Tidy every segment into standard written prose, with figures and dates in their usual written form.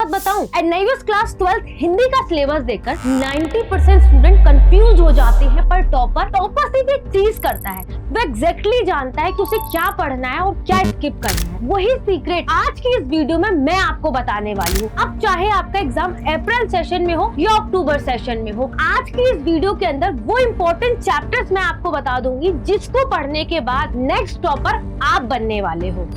बताऊं, NIOS class 12th Hindi का syllabus देखकर 90% स्टूडेंट कंफ्यूज हो जाते हैं, पर टॉपर सिर्फ एक चीज करता है, वो एग्जैक्टली जानता है कि उसे क्या पढ़ना है और क्या स्किप करना है। वही सीक्रेट आज की इस वीडियो में मैं आपको बताने वाली हूँ। अब चाहे आपका एग्जाम अप्रैल सेशन में हो या अक्टूबर सेशन में हो, आज की इस वीडियो के अंदर वो इम्पोर्टेंट चैप्टर्स मैं आपको बता दूंगी जिसको पढ़ने के बाद नेक्स्ट टॉपर आप बनने वाले हो।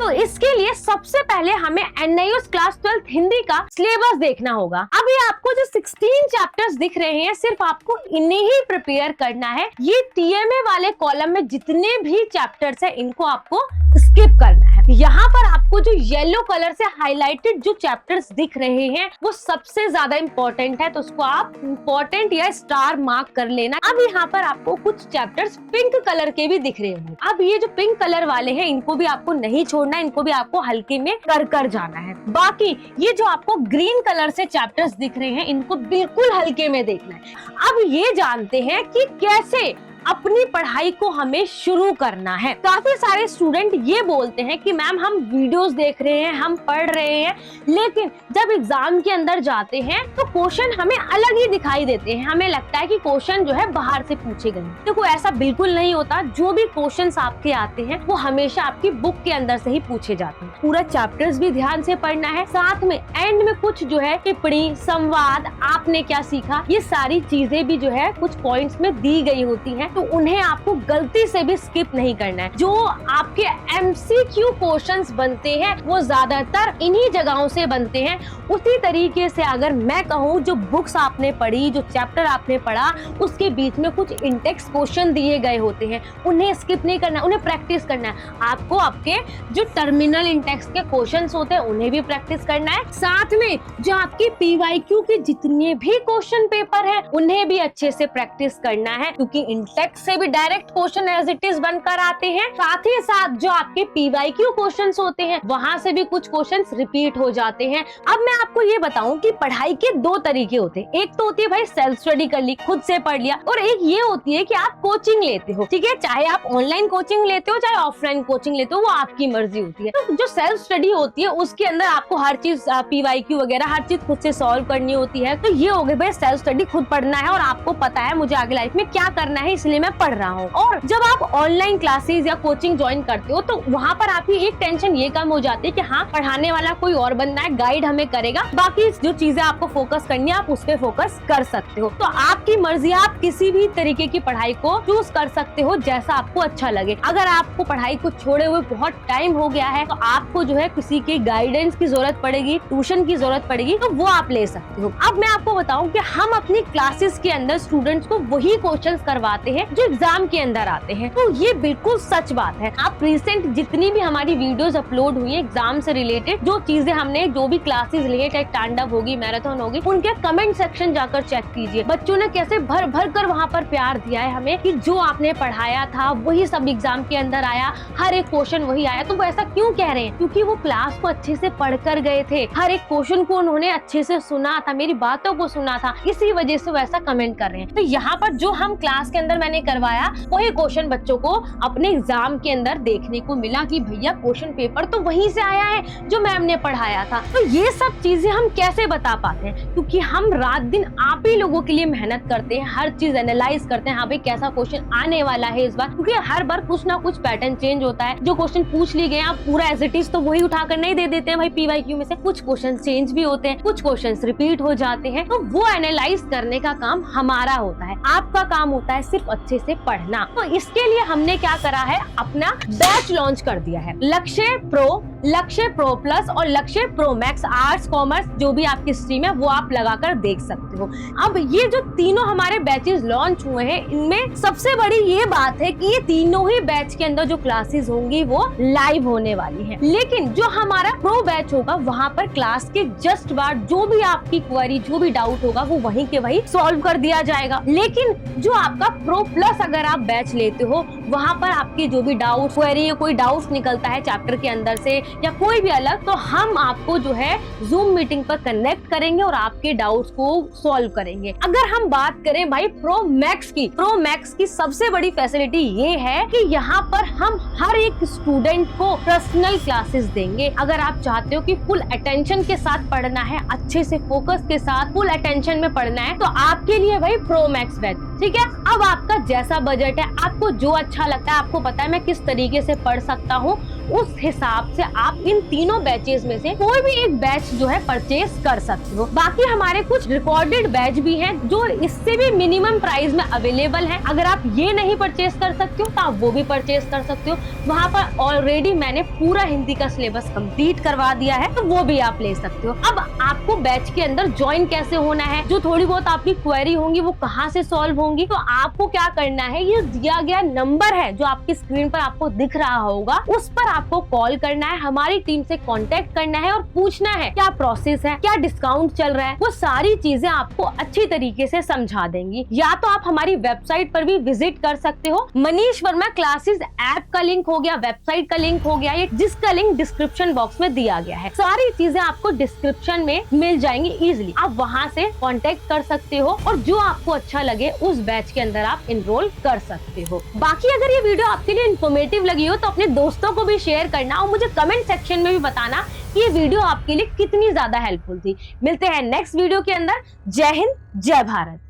तो इसके लिए सबसे पहले हमें एनआईओएस क्लास 12th हिंदी का सिलेबस देखना होगा। अभी आपको जो 16 चैप्टर्स दिख रहे हैं, सिर्फ आपको इन्हें ही प्रिपेयर करना है। ये टीएमए वाले कॉलम में जितने भी चैप्टर्स हैं, इनको आपको स्किप करना है। यहाँ पर आपको जो येलो कलर से हाईलाइटेड जो चैप्टर्स दिख रहे हैं, वो सबसे ज्यादा इंपॉर्टेंट है, तो उसको आप इंपॉर्टेंट या स्टार मार्क कर लेना। अब यहाँ पर आपको कुछ चैप्टर्स पिंक कलर के भी दिख रहे हैं। अब ये जो पिंक कलर वाले हैं, इनको भी आपको नहीं छोड़ना, इनको भी आपको हल्के में कर जाना है। बाकी ये जो आपको ग्रीन कलर से चैप्टर्स दिख रहे हैं, इनको बिल्कुल हल्के में देखना है। अब ये जानते हैं कि कैसे अपनी पढ़ाई को हमें शुरू करना है। काफी सारे स्टूडेंट ये बोलते हैं कि मैम हम वीडियोस देख रहे हैं, हम पढ़ रहे हैं, लेकिन जब एग्जाम के अंदर जाते हैं तो क्वेश्चन हमें अलग ही दिखाई देते हैं। हमें लगता है कि क्वेश्चन जो है बाहर से पूछे गए। देखो, ऐसा बिल्कुल नहीं होता। जो भी क्वेश्चंस आपके आते हैं वो हमेशा आपकी बुक के अंदर से ही पूछे जाते हैं। पूरा चैप्टर्स भी ध्यान से पढ़ना है, साथ में एंड में कुछ जो है टिप्पणी, संवाद, आपने क्या सीखा, ये सारी चीजें भी जो है कुछ पॉइंट्स में दी गई होती है, तो उन्हें आपको गलती से भी स्किप नहीं करना है। जो आपके एमसीक्यू क्वेश्चंस बनते हैं वो ज्यादातर इन्हीं जगहों से बनते हैं। उसी तरीके से अगर मैं कहूँ, जो बुक्स आपने पढ़ी, जो चैप्टर आपने पढ़ा, उसके बीच में कुछ इंटेक्स्ट क्वेश्चन दिए गए होते हैं, उन्हें स्किप नहीं करना, उन्हें प्रैक्टिस करना है। आपको आपके जो टर्मिनल इंटेक्स्ट के क्वेश्चंस होते हैं उन्हें भी प्रैक्टिस करना है। साथ में जो आपकी पीवाईक्यू के जितने भी क्वेश्चन पेपर है उन्हें भी अच्छे से प्रैक्टिस करना है, क्योंकि इंटेक्स्ट से भी direct question as it is बनकर आते हैं। साथ ही साथ जो आपके पीवाईक्यू क्वेश्चंस होते हैं, वहां से भी कुछ क्वेश्चंस रिपीट हो जाते हैं। अब मैं आपको ये बताऊं कि पढ़ाई के दो तरीके होते हैं। एक तो होती है भाई सेल्फ स्टडी कर ली, खुद से पढ़ लिया, और एक ये होती है कि आप कोचिंग लेते हो। ठीक है, चाहे आप ऑनलाइन कोचिंग लेते हो चाहे ऑफलाइन कोचिंग लेते हो, वो आपकी मर्जी होती है। तो जो सेल्फ स्टडी होती है उसके अंदर आपको हर चीज पीवाईक्यू वगैरह हर चीज खुद से सॉल्व करनी होती है। तो ये हो गई भाई सेल्फ स्टडी, खुद पढ़ना है और आपको पता है मुझे आगे लाइफ में क्या करना है, इसलिए मैं पढ़ रहा हूँ। और जब आप ऑनलाइन क्लासेस या कोचिंग ज्वाइन करते हो, तो वहाँ पर आपकी एक टेंशन ये कम हो जाती है कि हाँ, पढ़ाने वाला कोई और बंदा है, गाइड हमें करेगा, बाकी जो चीजें आपको फोकस करनी है आप उस पे फोकस कर सकते हो। तो आपकी मर्जी, आप किसी भी तरीके की पढ़ाई को चूज कर सकते हो जैसा आपको अच्छा लगे। अगर आपको पढ़ाई को छोड़े हुए बहुत टाइम हो गया है, तो आपको जो है किसी की गाइडेंस की जरूरत पड़ेगी, ट्यूशन की जरूरत पड़ेगी, तो वो आप ले सकते हो। अब मैं आपको बताऊं कि हम अपनी क्लासेस के अंदर स्टूडेंट्स को वही क्वेश्चंस करवाते हैं जो एग्जाम के अंदर आते हैं। तो ये बिल्कुल सच बात है। आप रिसेंट जितनी भी हमारी वीडियोस अपलोड हुई है एग्जाम से रिलेटेड, जो चीजें हमने, जो भी क्लासेस लिए, चाहे तांडव होगी, मैराथन होगी, उनके कमेंट सेक्शन जाकर चेक कीजिए। बच्चों ने कैसे भर भर कर वहाँ पर प्यार दिया है हमें कि जो आपने पढ़ाया था वही सब एग्जाम के अंदर आया, हर एक क्वेश्चन वही आया। तो वो ऐसा क्यों कह रहे हैं? क्योंकि वो क्लास को अच्छे से पढ़ कर गए थे, हर एक क्वेश्चन को उन्होंने अच्छे से सुना था, मेरी बातों को सुना था, इसी वजह से वो ऐसा कमेंट कर रहे हैं। तो यहाँ पर जो हम क्लास के अंदर मैंने करवाया, वही क्वेश्चन बच्चों को अपने एग्जाम के अंदर देखने को मिला कि भैया क्वेश्चन पेपर तो वहीं से आया है जो मैम ने पढ़ाया था। तो ये सब चीजें हम कैसे बता पाते हैं? क्योंकि हम रात दिन आप ही लोगों के लिए मेहनत करते हैं, हर चीज एनालाइज करते हैं, हाँ भाई कैसा क्वेश्चन आने वाला है इस बार, क्योंकि हर बार कुछ ना कुछ पैटर्न चेंज होता है। जो क्वेश्चन पूछ लिए गए आप पूरा एज इट इज तो वही उठाकर नहीं दे देते हैं भाई पीवाईक्यू में से, कुछ क्वेश्चन चेंज भी होते हैं, कुछ क्वेश्चन रिपीट हो जाते हैं। तो वो एनालाइज करने का काम हमारा होता है, आपका काम होता है सिर्फ अच्छे से पढ़ना। तो इसके लिए हमने क्या करा है, अपना बैच लॉन्च कर दिया है। लक्ष्य प्रो, लक्ष्य प्रो प्लस और लक्ष्य प्रो मैक्स, आर्ट्स कॉमर्स जो भी आपकी स्ट्रीम है वो आप लगाकर देख सकते हो। अब ये जो तीनों हमारे बैचेस लॉन्च हुए हैं, इनमें सबसे बड़ी ये बात है कि ये तीनों ही बैच के अंदर जो क्लासेस होंगी वो लाइव होने वाली हैं। लेकिन जो हमारा प्रो बैच होगा, वहाँ पर क्लास के जस्ट बाद जो भी आपकी क्वेरी, जो भी डाउट होगा, वो वहीं के वहीं सॉल्व कर दिया जाएगा। लेकिन जो आपका प्रो प्लस अगर आप बैच लेते हो, वहाँ पर आपके जो भी डाउट, क्वेरी, कोई डाउट निकलता है चैप्टर के अंदर से, या कोई भी अलग, तो हम आपको जो है जूम मीटिंग पर कनेक्ट करेंगे और आपके डाउट्स को सॉल्व करेंगे। अगर हम बात करें भाई प्रो मैक्स की सबसे बड़ी फैसिलिटी ये है कि यहाँ पर हम हर एक स्टूडेंट को पर्सनल क्लासेस देंगे। अगर आप चाहते हो कि फुल अटेंशन के साथ पढ़ना है, अच्छे से फोकस के साथ फुल अटेंशन में पढ़ना है, तो आपके लिए भाई प्रो मैक्स बैच, ठीक है। अब आपका जैसा बजट है, आपको जो अच्छा लगता है, आपको पता है मैं किस तरीके से पढ़ सकता हूँ, उस हिसाब से आप इन तीनों बैचेस में से कोई भी एक बैच जो है परचेज कर सकते हो। बाकी हमारे कुछ रिकॉर्डेड बैच भी हैं जो इससे भी मिनिमम प्राइस में अवेलेबल है। अगर आप ये नहीं परचेज कर सकते हो तो आप वो भी परचेज कर सकते हो। वहाँ पर ऑलरेडी मैंने पूरा हिंदी का सिलेबस कंप्लीट करवा दिया है, तो वो भी आप ले सकते हो। अब आपको बैच के अंदर ज्वाइन कैसे होना है, जो थोड़ी बहुत आपकी क्वेरी होंगी वो कहाँ से सॉल्व होंगी, तो आपको क्या करना है, ये दिया गया नंबर है जो आपकी स्क्रीन पर आपको दिख रहा होगा, उस पर आपको कॉल करना है, हमारी टीम से कांटेक्ट करना है और पूछना है क्या प्रोसेस है, क्या डिस्काउंट चल रहा है। वो सारी चीजें आपको अच्छी तरीके से समझा देंगी। या तो आप हमारी वेबसाइट पर भी विजिट कर सकते हो। मनीष वर्मा क्लासेस ऐप का लिंक हो गया, वेबसाइट का लिंक हो गया, जिसका लिंक डिस्क्रिप्शन बॉक्स में दिया गया है। सारी चीजें आपको डिस्क्रिप्शन में मिल जाएंगी इजिली। आप वहाँ से कांटेक्ट कर सकते हो और जो आपको अच्छा लगे उस बैच के अंदर आप एनरोल कर सकते हो। बाकी अगर ये वीडियो आपके लिए इन्फॉर्मेटिव लगी हो तो अपने दोस्तों को भी शेयर करना और मुझे कमेंट सेक्शन में भी बताना कि ये वीडियो आपके लिए कितनी ज्यादा हेल्पफुल थी। मिलते हैं नेक्स्ट वीडियो के अंदर। जय हिंद, जय भारत।